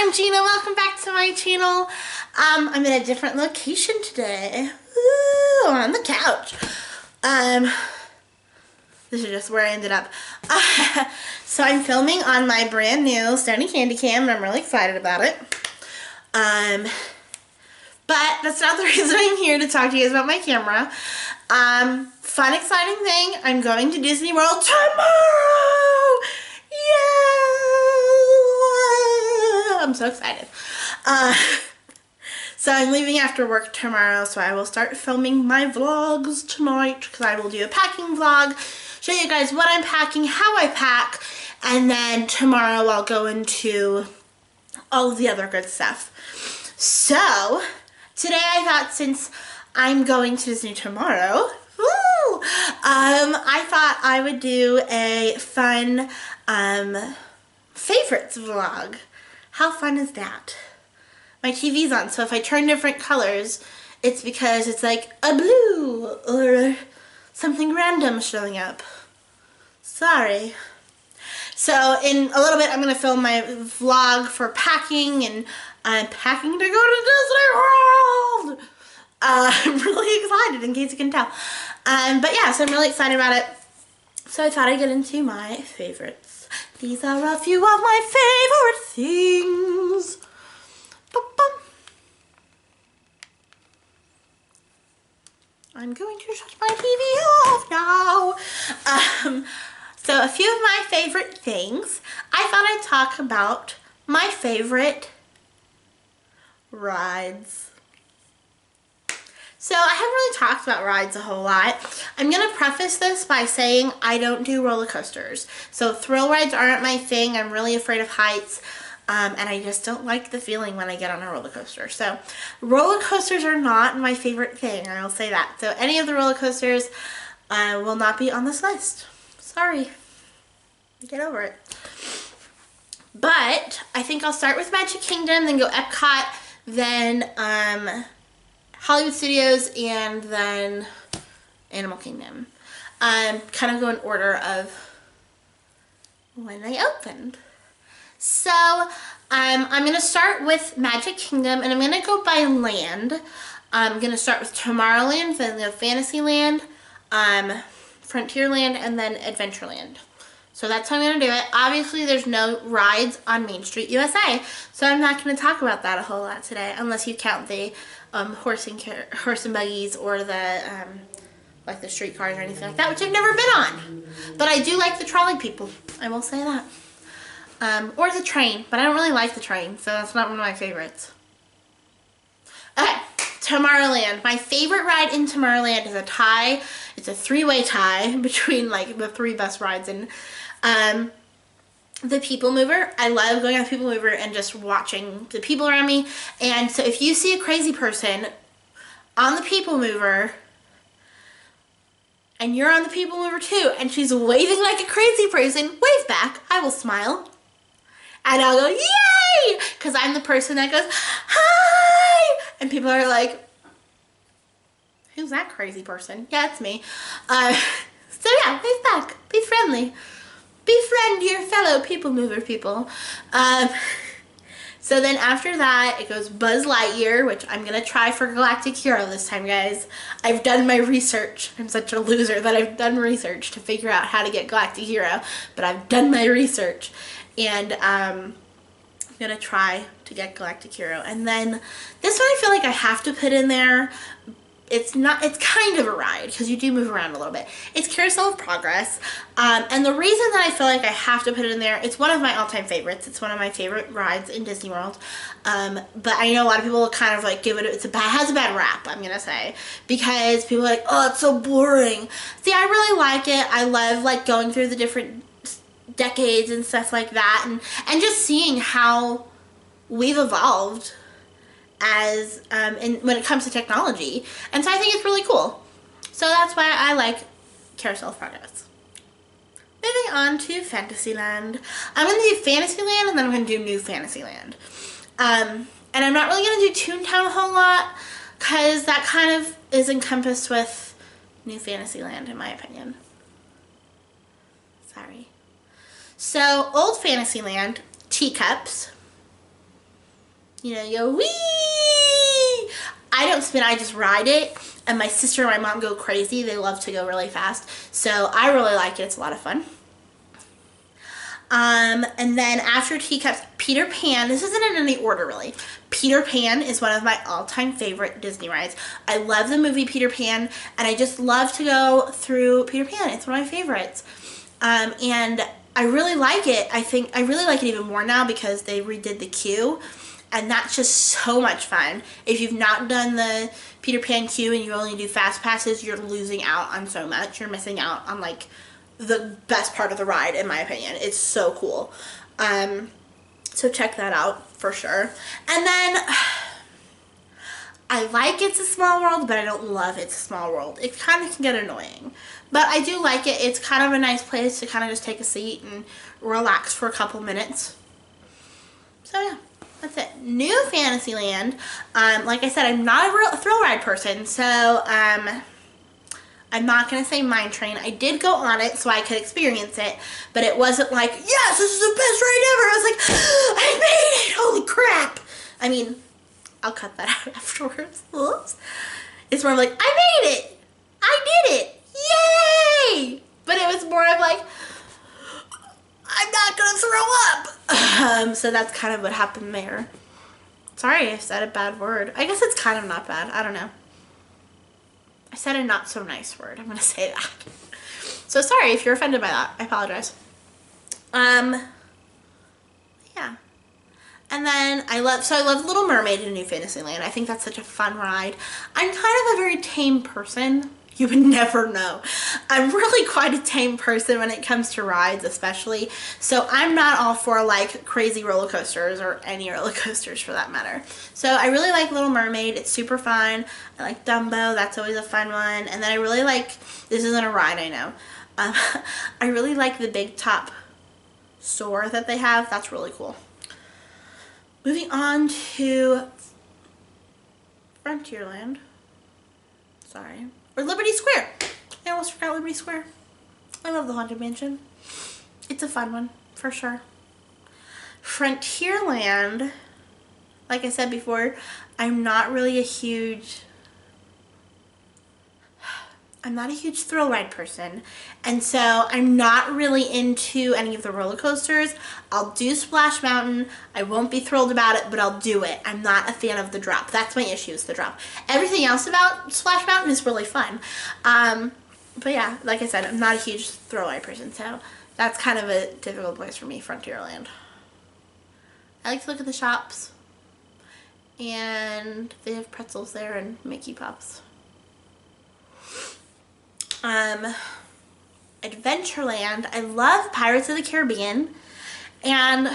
I'm Gina. Welcome back to my channel. I'm in a different location today. Ooh, on the couch. This is just where I ended up. So I'm filming on my brand new Sony Candy Cam, and I'm really excited about it. But that's not the reason I'm here to talk to you guys about my camera. Fun, exciting thing. I'm going to Disney World tomorrow. Yeah! I'm so excited. So I'm leaving after work tomorrow, so I will start filming my vlogs tonight, because I will do a packing vlog, show you guys what I'm packing, how I pack, and then tomorrow I'll go into all of the other good stuff. So today I thought, since I'm going to Disney tomorrow, I thought I would do a fun favorites vlog. How fun is that? My TV's on, so if I turn different colors, it's because it's like a blue or something random showing up. Sorry. So in a little bit, I'm going to film my vlog for packing, and I'm packing to go to Disney World. I'm really excited, in case you can tell. But yeah, so I'm really excited about it. So I thought I'd get into my favorites. These are a few of my favorite things. I'm going to shut my TV off now. So a few of my favorite things. I thought I'd talk about my favorite rides. So I haven't really talked about rides a whole lot. I'm going to preface this by saying I don't do roller coasters. So thrill rides aren't my thing. I'm really afraid of heights. And I just don't like the feeling when I get on a roller coaster. So roller coasters are not my favorite thing, I will say that. So any of the roller coasters will not be on this list. Sorry. Get over it. But I think I'll start with Magic Kingdom, then go Epcot, then Hollywood Studios, and then Animal Kingdom. Kind of go in order of when they opened. So I'm going to start with Magic Kingdom, and I'm going to go by land. I'm going to start with Tomorrowland, then go Fantasyland, Frontierland, and then Adventureland. So that's how I'm going to do it. Obviously, there's no rides on Main Street USA, so I'm not going to talk about that a whole lot today, unless you count the horse and buggies, or the like the streetcars or anything like that, which I've never been on. But I do like the trolley people. I will say that. Or the train, but I don't really like the train, so that's not one of my favorites. Okay, Tomorrowland. My favorite ride in Tomorrowland is a tie. It's a three-way tie between like the three best rides, and the People Mover. I love going on the People Mover and just watching the people around me. And so if you see a crazy person on the People Mover, and you're on the People Mover too, and she's waving like a crazy person, wave back. I will smile. And I'll go, yay! Because I'm the person that goes, hi! And people are like, who's that crazy person? Yeah, it's me. So yeah, wave back. Be friendly. Befriend your fellow People Mover people. So then after that, it goes Buzz Lightyear, which I'm going to try for Galactic Hero this time, guys. I've done my research. I'm such a loser that I've done research to figure out how to get Galactic Hero. But I've done my research. And I'm going to try to get Galactic Hero. And then this one I feel like I have to put in there. It's kind of a ride, because you do move around a little bit. It's Carousel of Progress. And the reason that I feel like I have to put it in there, it's one of my all-time favorites. It's one of my favorite rides in Disney World. But I know a lot of people kind of like give it, has a bad rap, I'm going to say. Because people are like, oh, it's so boring. See, I really like it. I love like going through the different decades and stuff like that, and just seeing how we've evolved as when it comes to technology. And so I think it's really cool. So that's why I like Carousel of Progress. Moving on to Fantasyland. I'm going to do Fantasyland, and then I'm going to do New Fantasyland. And I'm not really going to do Toontown a whole lot, because that kind of is encompassed with New Fantasyland, in my opinion. Sorry. So, Old Fantasyland, Teacups. You know, you go, wee! I don't spin, I just ride it. And my sister and my mom go crazy. They love to go really fast. So I really like it. It's a lot of fun. And then after Teacups, Peter Pan. This isn't in any order, really. Peter Pan is one of my all-time favorite Disney rides. I love the movie Peter Pan, and I just love to go through Peter Pan. It's one of my favorites. And I really like it. I think I really like it even more now because they redid the queue, and that's just so much fun. If you've not done the Peter Pan queue and you only do fast passes, you're losing out on so much. You're missing out on like the best part of the ride, in my opinion. It's so cool. So check that out for sure. And then I like It's a Small World, but I don't love It's a Small World. It kind of can get annoying, but I do like it. It's kind of a nice place to kind of just take a seat and relax for a couple minutes. So yeah, that's it. New Fantasyland. Like I said, I'm not a real thrill ride person, so I'm not going to say Mine Train. I did go on it so I could experience it, but it wasn't like, yes, this is the best ride ever. I was like, I made it, holy crap. I mean, I'll cut that out afterwards. Whoops. It's more like, I made it. I did it. Yay. But it was more of like, I'm not going to throw up. So that's kind of what happened there. Sorry I said a bad word. I guess it's kind of not bad. I don't know. I said a not so nice word. I'm going to say that. So sorry if you're offended by that. I apologize. Yeah. And then I love Little Mermaid in New Fantasyland. I think that's such a fun ride. I'm kind of a very tame person. You would never know. I'm really quite a tame person when it comes to rides, especially. So I'm not all for like crazy roller coasters or any roller coasters for that matter. So I really like Little Mermaid. It's super fun. I like Dumbo. That's always a fun one. And then I really like, this isn't a ride, I know. I really like the Big Top store that they have. That's really cool. Moving on to Frontierland. Sorry. Or Liberty Square. I almost forgot Liberty Square. I love the Haunted Mansion. It's a fun one, for sure. Frontierland, like I said before, I'm not a huge thrill ride person. And so I'm not really into any of the roller coasters. I'll do Splash Mountain. I won't be thrilled about it, but I'll do it. I'm not a fan of the drop. That's my issue, is the drop. Everything else about Splash Mountain is really fun. But yeah, like I said, I'm not a huge thrill ride person, so that's kind of a difficult place for me, Frontierland. I like to look at the shops, and they have pretzels there and Mickey Pops. Adventureland, I love Pirates of the Caribbean, and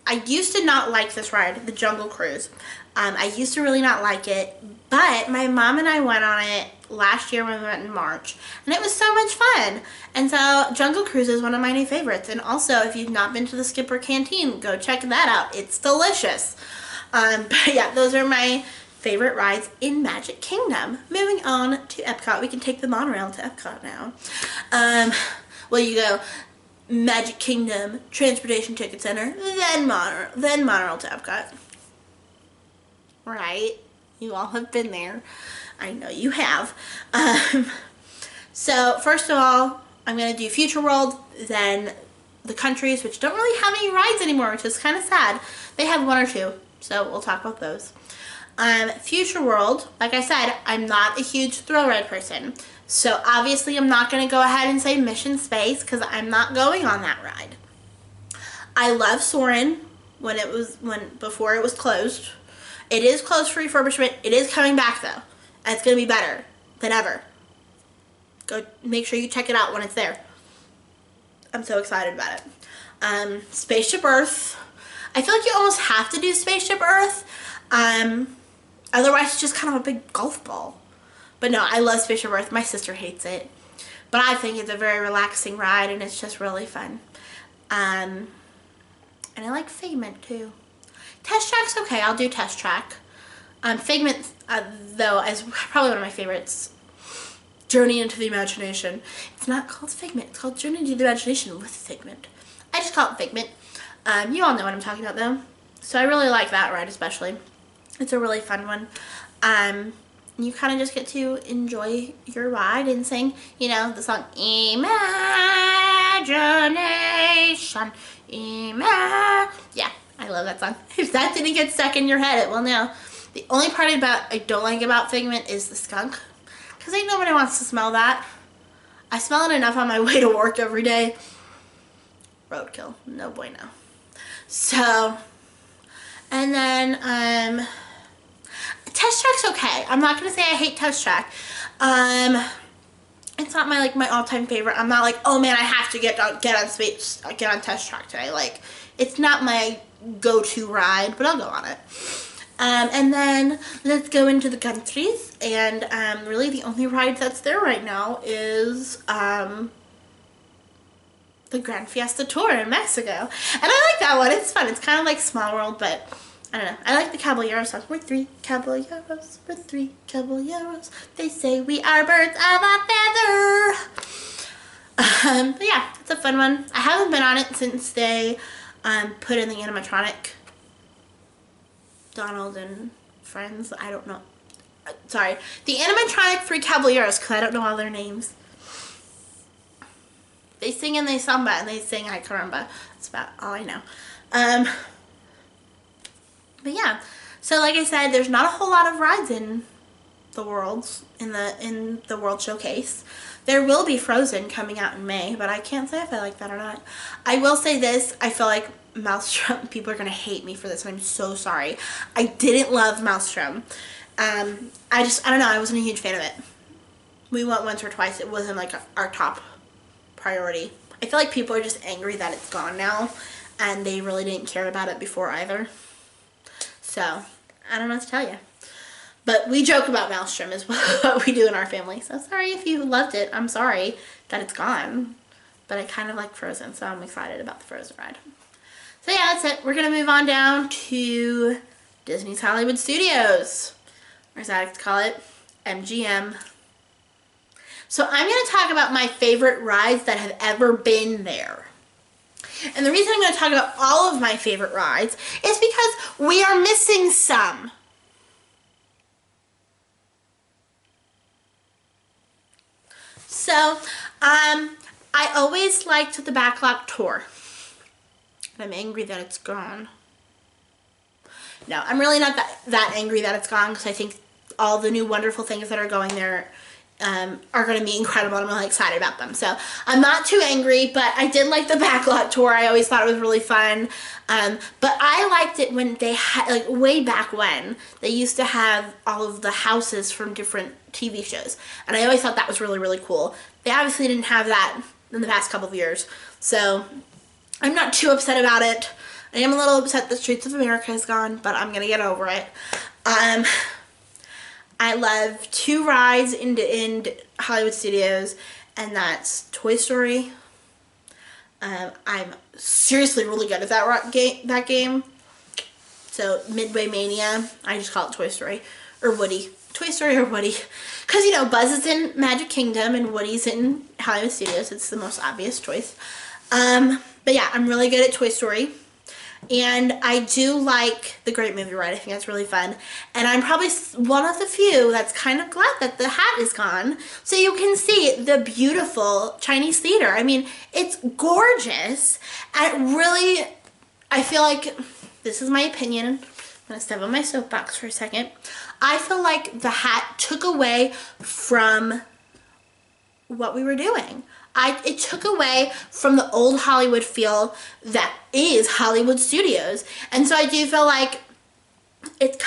I used to not like this ride, the Jungle Cruise. I used to really not like it, but my mom and I went on it last year when we went in March, and it was so much fun. And so Jungle Cruise is one of my new favorites. And also, if you've not been to the Skipper Canteen, go check that out. It's delicious. But yeah, those are my favorite rides in Magic Kingdom. Moving on to Epcot. We can take the monorail to Epcot now. Well, you go Magic Kingdom, Transportation Ticket Center, then monorail to Epcot. Right? You all have been there. I know you have. So first of all, I'm going to do Future World, then the countries, which don't really have any rides anymore, which is kind of sad. They have one or two, so we'll talk about those. Future World, like I said, I'm not a huge thrill ride person. So obviously I'm not going to go ahead and say Mission Space, because I'm not going on that ride. I love Soarin' before it was closed. It is closed for refurbishment. It is coming back though. And it's going to be better than ever. Go make sure you check it out when it's there. I'm so excited about it. Spaceship Earth. I feel like you almost have to do Spaceship Earth. Otherwise it's just kind of a big golf ball. But no, I love Spaceship Earth. My sister hates it. But I think it's a very relaxing ride and it's just really fun. And I like Figment too. Test Track's okay. I'll do Test Track. Figment, though, is probably one of my favorites. Journey into the Imagination. It's not called Figment. It's called Journey into the Imagination with Figment. I just call it Figment. You all know what I'm talking about, though. So I really like that ride especially. It's a really fun one. You kind of just get to enjoy your ride and sing, you know, the song Imagination. Yeah, I love that song. If that didn't get stuck in your head, it will now. The only part I don't like about Figment is the skunk. Because ain't nobody wants to smell that. I smell it enough on my way to work every day. Roadkill. No bueno. So, and then, Test Track's okay. I'm not gonna say I hate Test Track. It's not my all-time favorite. I'm not like, oh man, I have to get on Test Track today. Like, it's not my go-to ride, but I'll go on it. And then let's go into the countries, and really the only ride that's there right now is the Grand Fiesta Tour in Mexico. And I like that one. It's fun. It's kind of like Small World, but I don't know. I like the Caballero song. We're three caballeros. We're three caballeros. They say we are birds of a feather. But yeah, it's a fun one. I haven't been on it since they put in the animatronic Donald and Friends. I don't know. Sorry. The animatronic Three Caballeros, because I don't know all their names. They sing and they samba and they sing Ay Caramba. That's about all I know. But yeah, so like I said, there's not a whole lot of rides in the worlds, in the World Showcase. There will be Frozen coming out in May, but I can't say if I like that or not. I will say this, I feel like Maelstrom, people are going to hate me for this, and I'm so sorry. I didn't love Maelstrom. I don't know, I wasn't a huge fan of it. We went once or twice, it wasn't like our top priority. I feel like people are just angry that it's gone now, and they really didn't care about it before either. So, I don't know what to tell you. But we joke about Maelstrom is what we do in our family. So sorry if you loved it. I'm sorry that it's gone. But I kind of like Frozen, so I'm excited about the Frozen ride. So yeah, that's it. We're going to move on down to Disney's Hollywood Studios. Or as I like to call it, MGM. So I'm going to talk about my favorite rides that have ever been there. And the reason I'm going to talk about all of my favorite rides is because we are missing some. So, I always liked the Backlot Tour. I'm angry that it's gone. No, I'm really not that angry that it's gone, because I think all the new wonderful things that are going there are going to be incredible, and I'm really excited about them. So I'm not too angry, but I did like the Backlot Tour. I always thought it was really fun. But I liked it when they had, like way back when, they used to have all of the houses from different TV shows. And I always thought that was really, really cool. They obviously didn't have that in the past couple of years. So I'm not too upset about it. I am a little upset that Streets of America is gone, but I'm going to get over it. I love two rides in Hollywood Studios, and that's Toy Story. I'm seriously really good at that game. So Midway Mania, I just call it Toy Story, or Woody. Toy Story or Woody. Because, you know, Buzz is in Magic Kingdom and Woody's in Hollywood Studios. It's the most obvious choice. But yeah, I'm really good at Toy Story. And I do like the Great Movie Ride. I think that's really fun. And I'm probably one of the few that's kind of glad that the hat is gone. So you can see the beautiful Chinese theater. I mean, it's gorgeous. And it really, I feel like, this is my opinion. I'm going to step on my soapbox for a second. I feel like the hat took away from what we were doing. It took away from the old Hollywood feel that is Hollywood Studios. And so I do feel like it's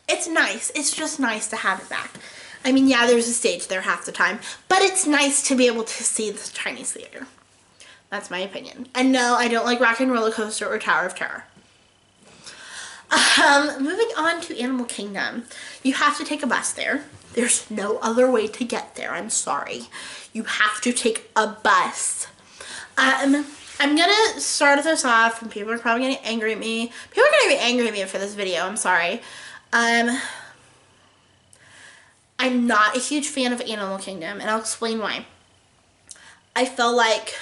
it's nice. It's just nice to have it back. I mean, yeah, there's a stage there half the time, but it's nice to be able to see the Chinese theater. That's my opinion. And no, I don't like Rock and Roller Coaster or Tower of Terror. Moving on to Animal Kingdom. You have to take a bus there. There's no other way to get there. I'm sorry. You have to take a bus. I'm gonna start this off, and people are probably getting angry at me. People are gonna be angry at me for this video. I'm sorry. I'm not a huge fan of Animal Kingdom, and I'll explain why. I felt like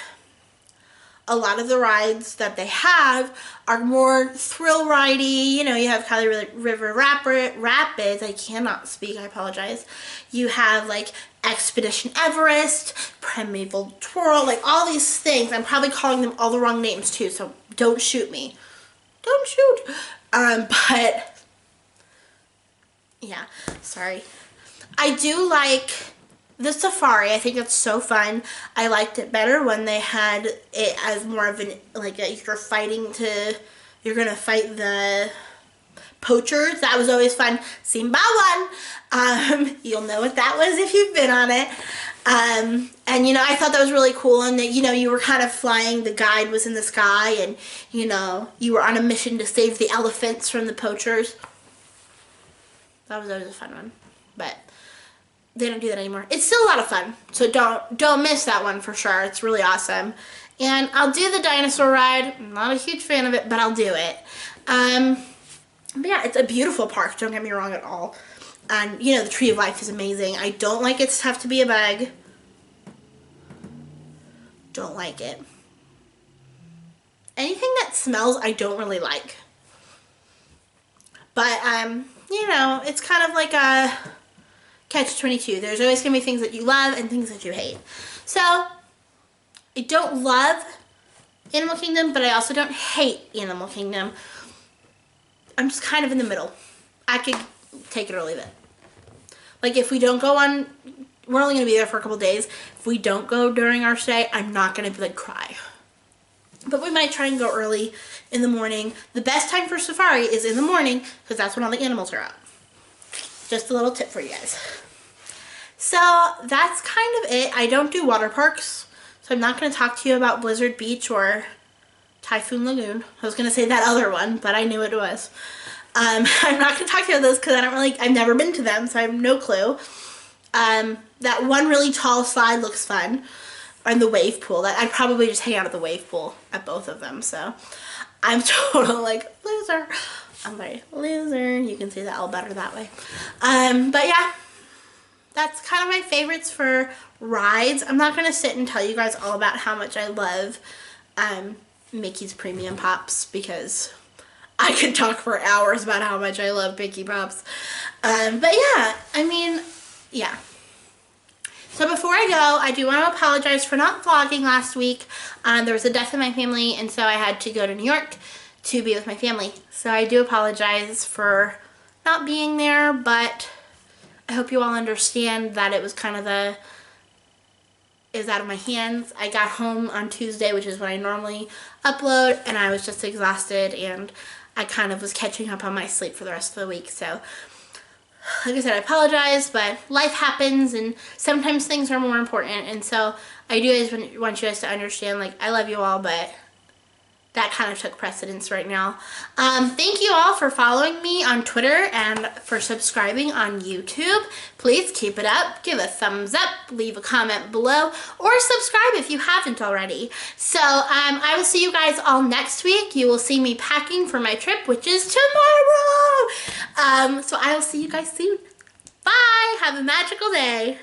a lot of the rides that they have are more thrill ridey. You know, you have Cali River Rapids. I cannot speak, I apologize. You have like Expedition Everest, Primeval Twirl, like all these things. I'm probably calling them all the wrong names too, so don't shoot me. Don't shoot. But yeah, sorry. I do like the safari. I think it's so fun. I liked it better when they had it as more of an, like, you're gonna fight the poachers. That was always fun. Simba one. You'll know what that was if you've been on it. And, you know, I thought that was really cool, and that, you know, you were kind of flying, the guide was in the sky, and, you know, you were on a mission to save the elephants from the poachers. That was always a fun one, but they don't do that anymore. It's still a lot of fun, so don't miss that one for sure. It's really awesome. And I'll do the dinosaur ride. I'm not a huge fan of it, but I'll do it. But yeah, it's a beautiful park, don't get me wrong at all. And, you know, the Tree of Life is amazing. I don't like it to have to be a bag. Don't like it. Anything that smells, I don't really like. But, you know, it's kind of like a catch-22. There's always going to be things that you love and things that you hate. So, I don't love Animal Kingdom, but I also don't hate Animal Kingdom. I'm just kind of in the middle. I could take it or leave it. Like, if we don't go on, we're only going to be there for a couple days. If we don't go during our stay, I'm not going to, like, cry. But we might try and go early in the morning. The best time for safari is in the morning, because that's when all the animals are out. Just a little tip for you guys. So, that's kind of it. I don't do water parks, so I'm not going to talk to you about Blizzard Beach or Typhoon Lagoon. I was going to say that other one, but I knew what it was. I'm not going to talk to you about those because I've never been to them, so I have no clue. That one really tall slide looks fun. And the wave pool. I'd probably just hang out at the wave pool at both of them, so I'm total, like, loser. I'm very loser. You can see that all better that way. But yeah, that's kind of my favorites for rides. I'm not going to sit and tell you guys all about how much I love Mickey's Premium Pops, because I could talk for hours about how much I love Mickey Pops. But yeah, I mean, yeah. So before I go, I do want to apologize for not vlogging last week. There was a death in my family, and so I had to go to New York to be with my family. So I do apologize for not being there, but I hope you all understand that it was kind of it was out of my hands. I got home on Tuesday, which is when I normally upload, and I was just exhausted, and I kind of was catching up on my sleep for the rest of the week. So, like I said, I apologize, but life happens, and sometimes things are more important, and so I do want you guys to understand, like, I love you all, but that kind of took precedence right now. Thank you all for following me on Twitter and for subscribing on YouTube. Please keep it up, give a thumbs up, leave a comment below, or subscribe if you haven't already. So I will see you guys all next week. You will see me packing for my trip, which is tomorrow. So I will see you guys soon. Bye. Have a magical day.